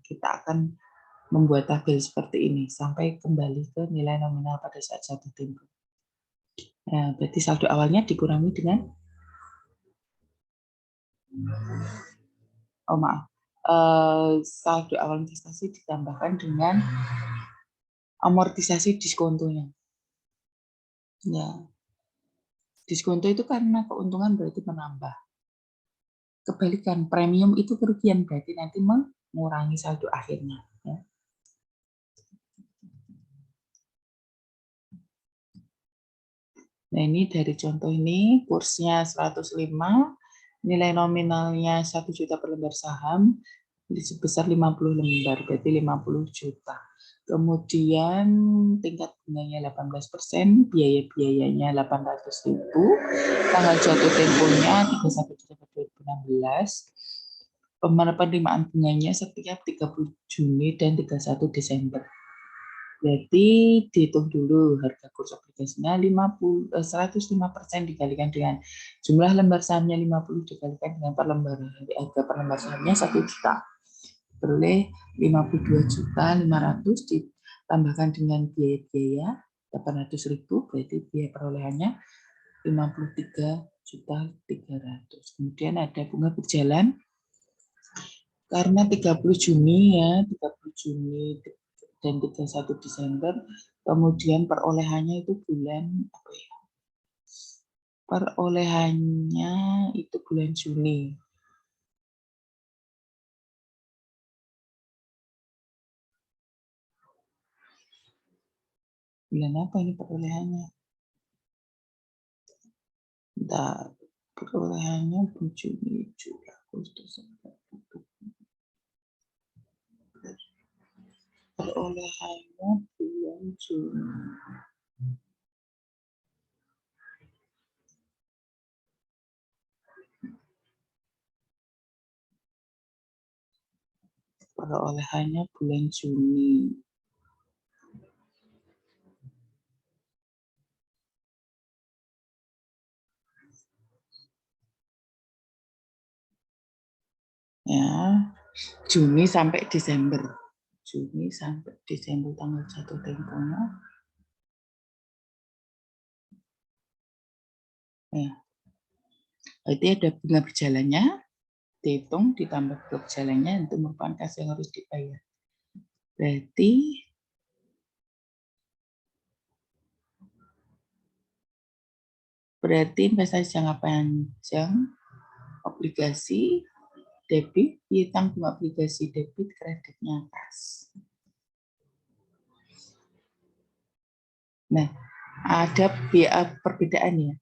S1: kita akan membuat tabel seperti ini sampai kembali ke nilai nominal pada saat jatuh tempo. Nah, berarti saldo awalnya dikurangi dengan saldo awal investasi ditambahkan dengan amortisasi diskontonya. Ya, diskonto itu karena keuntungan berarti menambah. Kebalikan, premium itu kerugian berarti nanti mengurangi saldo akhirnya. Ya. Nah, ini dari contoh ini, kursnya 105, nilai nominalnya 1 juta per lembar saham, sebesar 50 lembar, berarti 50 juta. Kemudian tingkat bunganya 18%, biaya-biayanya 800.000, tanggal jatuh temponya 31 Desember 2016, penerimaan bunganya setiap 30 Juni dan 31 Desember. Berarti dihitung dulu harga kurs obligasinya 105% dikalikan dengan jumlah lembar sahamnya 50 dikalikan dengan harga per lembar sahamnya 1 juta. Beroleh 52.500.000 ditambahkan dengan biaya 800.000, berarti biaya perolehannya 53.300.000. Kemudian ada bunga berjalan karena 30 Juni ya, 30 Juni dan 31 Desember, kemudian perolehannya itu bulan apa ya? Perolehannya itu bulan Juni. Bulan apa ini perolehannya? Bentar, perolehannya bulan Juni, Juli, Agustus, perolehannya bulan Juni. Perolehannya bulan Juni. Ya, Juni sampai Desember. Juni sampai Desember tanggal jatuh temponya. Ya. Berarti ada bunga berjalannya, dihitung ditambah bunga berjalannya itu merupakan kas yang harus dibayar. Berarti investasi jangka panjang, obligasi, debit, piutang bunga obligasi debit, kreditnya kas. Nah, ada perbedaan ya.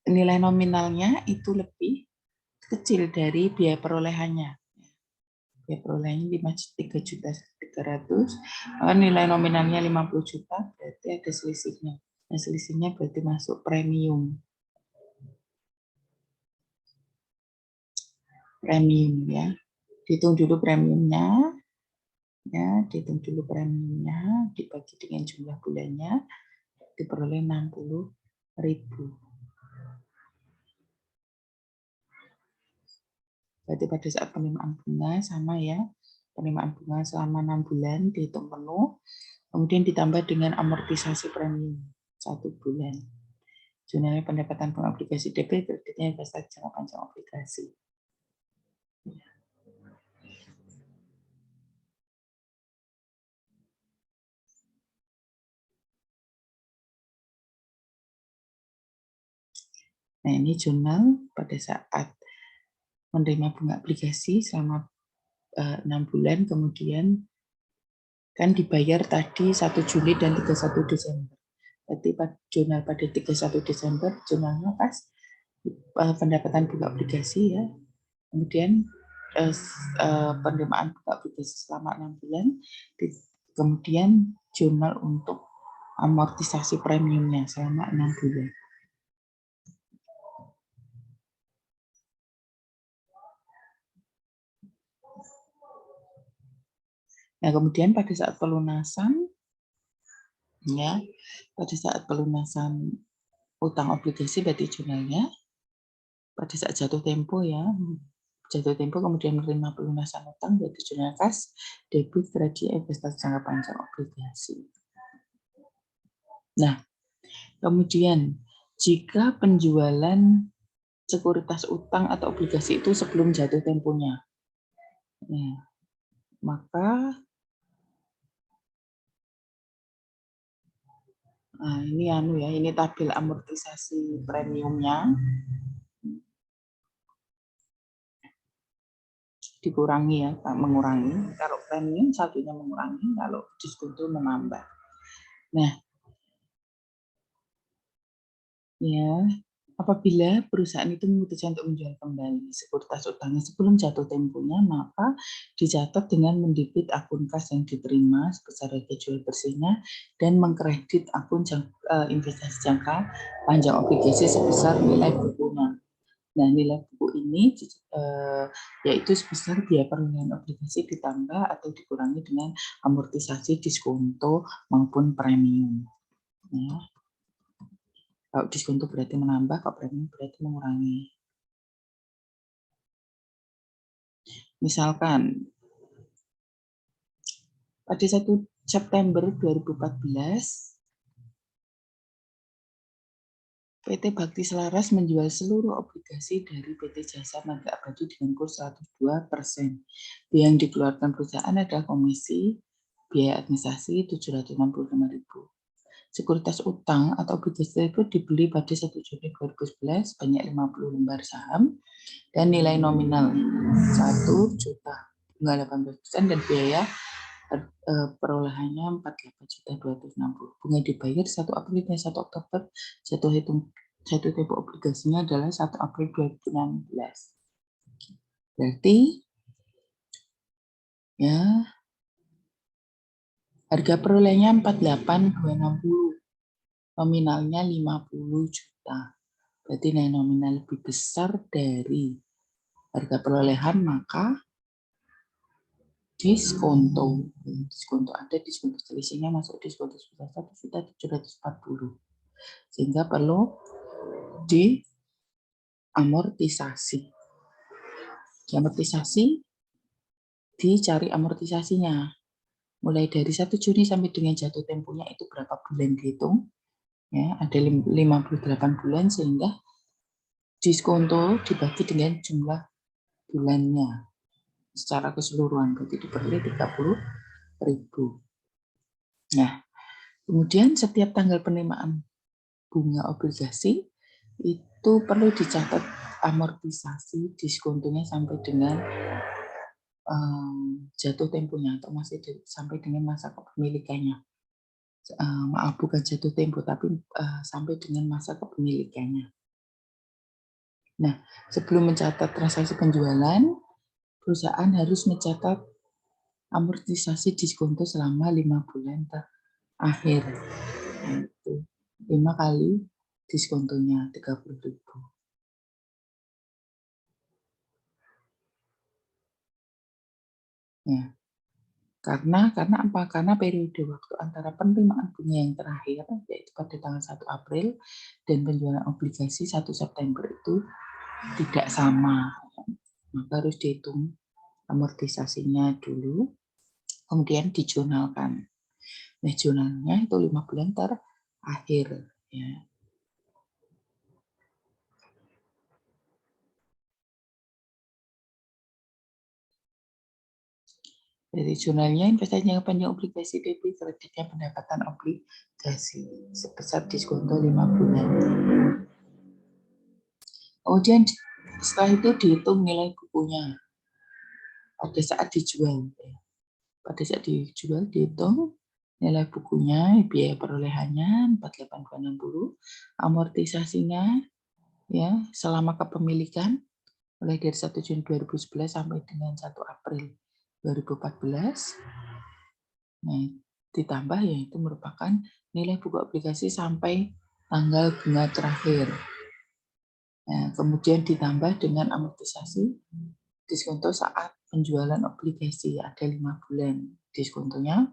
S1: Nilai nominalnya itu lebih kecil dari biaya perolehannya. Biaya perolehannya 3.300.000, nilai nominalnya 50 juta, berarti ada selisihnya. Nah, selisihnya berarti masuk premium. Premium ya. Dihitung dulu premiumnya. Ya, dihitung dulu premiumnya, dibagi dengan jumlah bulannya, diperoleh 60.000. Berarti pada saat penerimaan bunga sama ya, penerimaan bunga selama 6 bulan dihitung penuh, kemudian ditambah dengan amortisasi premium 1 bulan. Jumlahnya pendapatan bunga obligasi debit, kreditnya investasi jangka panjang obligasi. Nah, ini jurnal pada saat menerima bunga obligasi selama 6 bulan, kemudian kan dibayar tadi 1 Juli dan 31 Desember. Berarti jurnal pada 31 Desember, jurnalnya pas pendapatan bunga obligasi ya. Kemudian penerimaan bunga obligasi selama 6 bulan, kemudian jurnal untuk amortisasi premiumnya selama 6 bulan. Nah, kemudian pada saat pelunasan, ya, pada saat pelunasan utang obligasi berarti jurnalnya, pada saat jatuh tempo ya, jatuh tempo kemudian menerima pelunasan utang berarti jurnal kas, debit, kredit, investasi jangka panjang obligasi. Nah, kemudian jika penjualan sekuritas utang atau obligasi itu sebelum jatuh temponya, ya, maka ini ini tabel amortisasi premiumnya dikurangi ya, mengurangi. Kalau premium satunya mengurangi, kalau diskonto menambah. Nah, ya, apabila perusahaan itu memutuskan untuk menjual kembali sekuritas utangnya sebelum jatuh temponya, maka dicatat dengan mendebit akun kas yang diterima sebesar harga jual bersihnya dan mengkredit akun investasi jangka panjang obligasi sebesar nilai bukunya. Nah, nilai buku ini yaitu sebesar biaya perolehan obligasi ditambah atau dikurangi dengan amortisasi, diskonto maupun premium. Ya. Kalau diskonto berarti menambah, kalau premium berarti mengurangi. Misalkan pada 1 September 2014, PT Bakti Selaras menjual seluruh obligasi dari PT Jasa Marga Abadi dengan kurs 102%. Biaya yang dikeluarkan perusahaan adalah komisi, biaya administrasi 765.000. Sekuritas utang atau obligasi tersebut dibeli pada 1 Juni 2011 sebanyak 50 lembar saham dan nilai nominal 1 juta, bunga 18% dan biaya perolehannya 48.260. Bunga dibayar 1 April dan 1 Oktober. Jatuh tempo obligasinya adalah 1 April 2016. Berarti ya harga perolehannya 48.260. Nominalnya 50 juta. Berarti nilai nominal lebih besar dari harga perolehan, maka diskonto ada, diskonto selisihnya masuk diskonto sebesar 1.740.000, sehingga perlu diamortisasi. Amortisasi, dicari amortisasinya. Mulai dari 1 Juni sampai dengan jatuh temponya itu berapa bulan dihitung. Ya, ada 58 bulan sehingga diskonto dibagi dengan jumlah bulannya secara keseluruhan, berarti diberi 30.000. Nah, kemudian setiap tanggal penerimaan bunga obligasi itu perlu dicatat amortisasi diskontonya sampai dengan jatuh temponya atau masih sampai dengan masa kepemilikannya. Maaf, bukan jatuh tempo, tapi sampai dengan masa kepemilikannya. Nah, sebelum mencatat transaksi penjualan, perusahaan harus mencatat amortisasi diskonto selama 5 bulan terakhir. Itu 5 kali diskontonya 30.000. Ya. Karena apa? Karena periode waktu antara penerimaan bunga yang terakhir, yaitu pada tanggal 1 April, dan penjualan obligasi 1 September itu tidak sama. Maka harus dihitung amortisasinya dulu, kemudian dijurnalkan. Nah, jurnalnya itu 5 bulan terakhir. Ya. Dari jurnalnya, investasi jangka panjang obligasi debit kreditnya pendapatan obligasi sebesar diskonto 5 bulan. Kemudian setelah itu dihitung nilai bukunya pada saat dijual. Pada saat dijual dihitung nilai bukunya, biaya perolehannya 48.60, amortisasinya ya selama kepemilikan mulai dari 1 Juni 2011 sampai dengan 1 April 2014. Nah, ditambah yaitu merupakan nilai buku obligasi sampai tanggal bunga terakhir. Nah, kemudian ditambah dengan amortisasi diskonto saat penjualan obligasi ada 5 bulan diskontonya.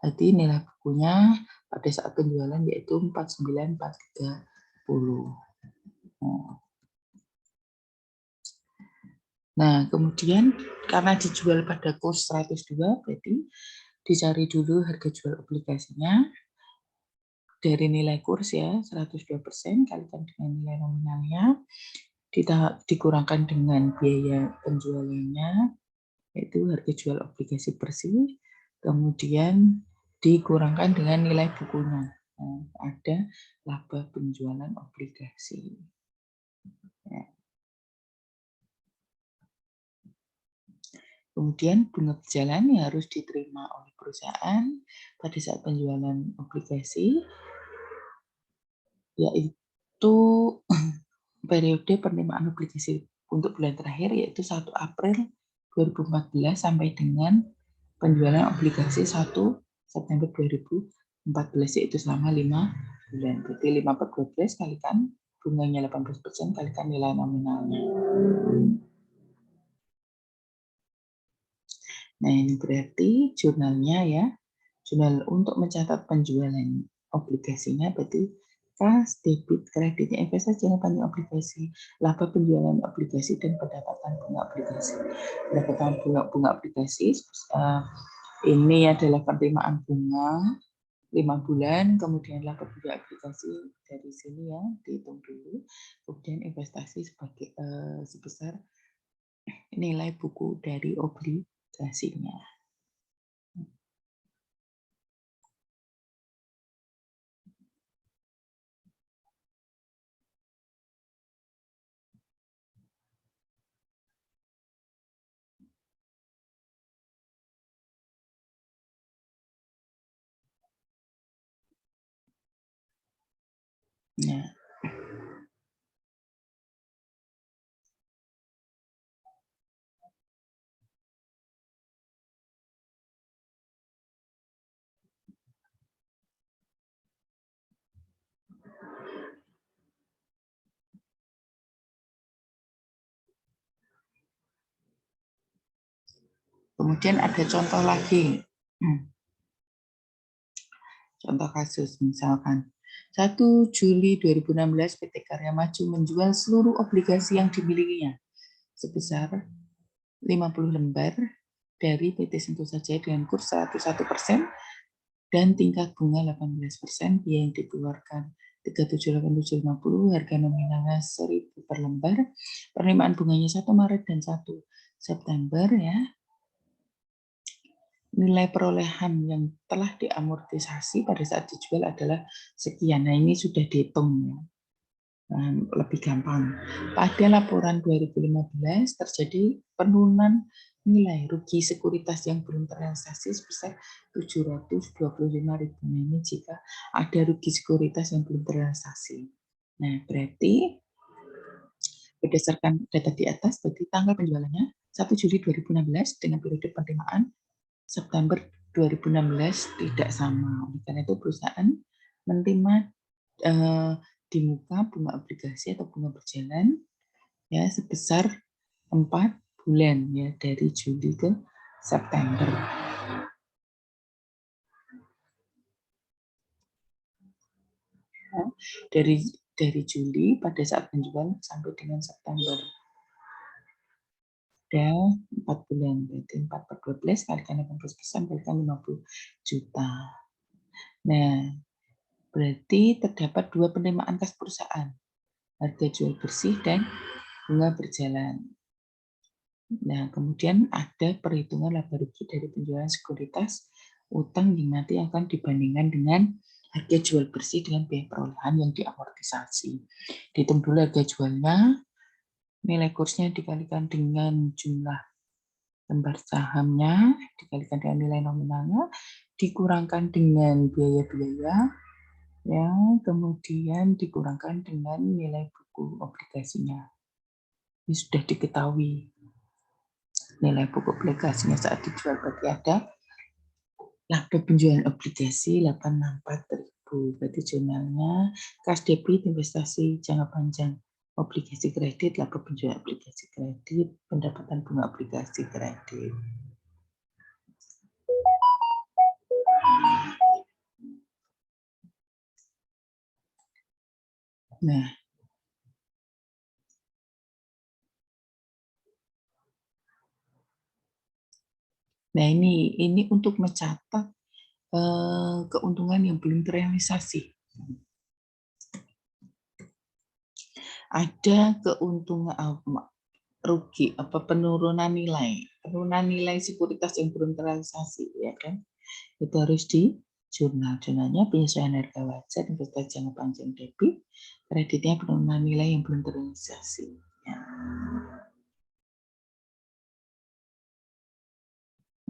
S1: Jadi nilai bukunya pada saat penjualan yaitu 49.430. Nah, kemudian karena dijual pada kurs 102, berarti dicari dulu harga jual obligasinya dari nilai kurs ya, 102% kalikan dengan nilai nominalnya, dikurangkan dengan biaya penjualannya, yaitu harga jual obligasi bersih, kemudian dikurangkan dengan nilai bukunya. Nah, ada laba penjualan obligasi. Ya. Kemudian bunga berjalan yang harus diterima oleh perusahaan pada saat penjualan obligasi, yaitu periode penerimaan obligasi untuk bulan terakhir yaitu 1 April 2014 sampai dengan penjualan obligasi 1 September 2014 yaitu selama 5 bulan. Berarti 5 per 12 kalikan bunganya 18% kalikan nilai nominalnya. Nah, ini berarti jurnalnya ya. Jurnal untuk mencatat penjualan obligasinya berarti kas, debit, kreditnya, investasi jangka panjang obligasi, laba penjualan obligasi, dan pendapatan bunga obligasi. Pendapatan bunga obligasi ini adalah penerimaan bunga 5 bulan, kemudian laba bunga obligasi dari sini ya, dihitung dulu, kemudian investasi sebagai sebesar nilai buku dari obligasinya. Nah, kemudian ada contoh lagi. Contoh kasus misalkan 1 Juli 2016 PT Karya Maju menjual seluruh obligasi yang dimilikinya sebesar 50 lembar dari PT Sentosa Jaya dengan kurs 101% dan tingkat bunga 18%, biaya yang dikeluarkan 378.750, harga nominalnya 1.000 per lembar, penerimaan bunganya 1 Maret dan 1 September ya. Nilai perolehan yang telah diamortisasi pada saat dijual adalah sekian. Nah, ini sudah dihitung ya. Lebih gampang. Pada laporan 2015 terjadi penurunan nilai rugi sekuritas yang belum terrealisasi sebesar 725.000. Nah, ini jika ada rugi sekuritas yang belum terrealisasi. Nah, berarti berdasarkan data di atas, berarti tanggal penjualannya 1 Juli 2016 dengan periode penerimaan September 2016 tidak sama. Oleh karena itu perusahaan menerima di muka bunga obligasi atau bunga berjalan ya sebesar 4 bulan ya dari Juli ke September. Ya, dari Juli pada saat penjualan sampai dengan September. Ada 4 bulan, berarti 4 per 12 kalikan 18% kalikan 50 juta. Nah, berarti terdapat 2 penerimaan kas perusahaan, harga jual bersih dan bunga berjalan. Nah, kemudian ada perhitungan laba rugi dari penjualan sekuritas utang yang nanti akan dibandingkan dengan harga jual bersih dengan biaya perolehan yang diamortisasi. Dihitung dulu harga jualnya, nilai kursnya dikalikan dengan jumlah lembar sahamnya, dikalikan dengan nilai nominalnya, dikurangkan dengan biaya-biaya, ya, kemudian dikurangkan dengan nilai buku obligasinya. Ini sudah diketahui nilai buku obligasinya saat dijual, berarti ada laba penjualan obligasi 864.000, berarti jurnalnya kas debit investasi jangka panjang obligasi kredit, laba penjualan obligasi kredit, pendapatan bunga obligasi kredit. Nah ini untuk mencatat keuntungan yang belum terrealisasi. Ada keuntungan rugi penurunan nilai sekuritas yang belum terrealisasi ya kan, itu harus di jurnalnya penyesuaian harga wajar investasi jangka panjang debit, kreditnya penurunan nilai yang belum terrealisasi ya.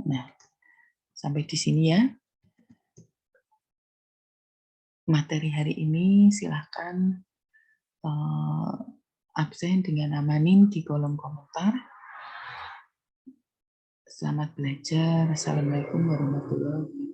S1: Nah, sampai di sini ya materi hari ini. Silahkan absen dengan nama NIM di kolom komentar. Selamat belajar. Assalamualaikum warahmatullahi wabarakatuh.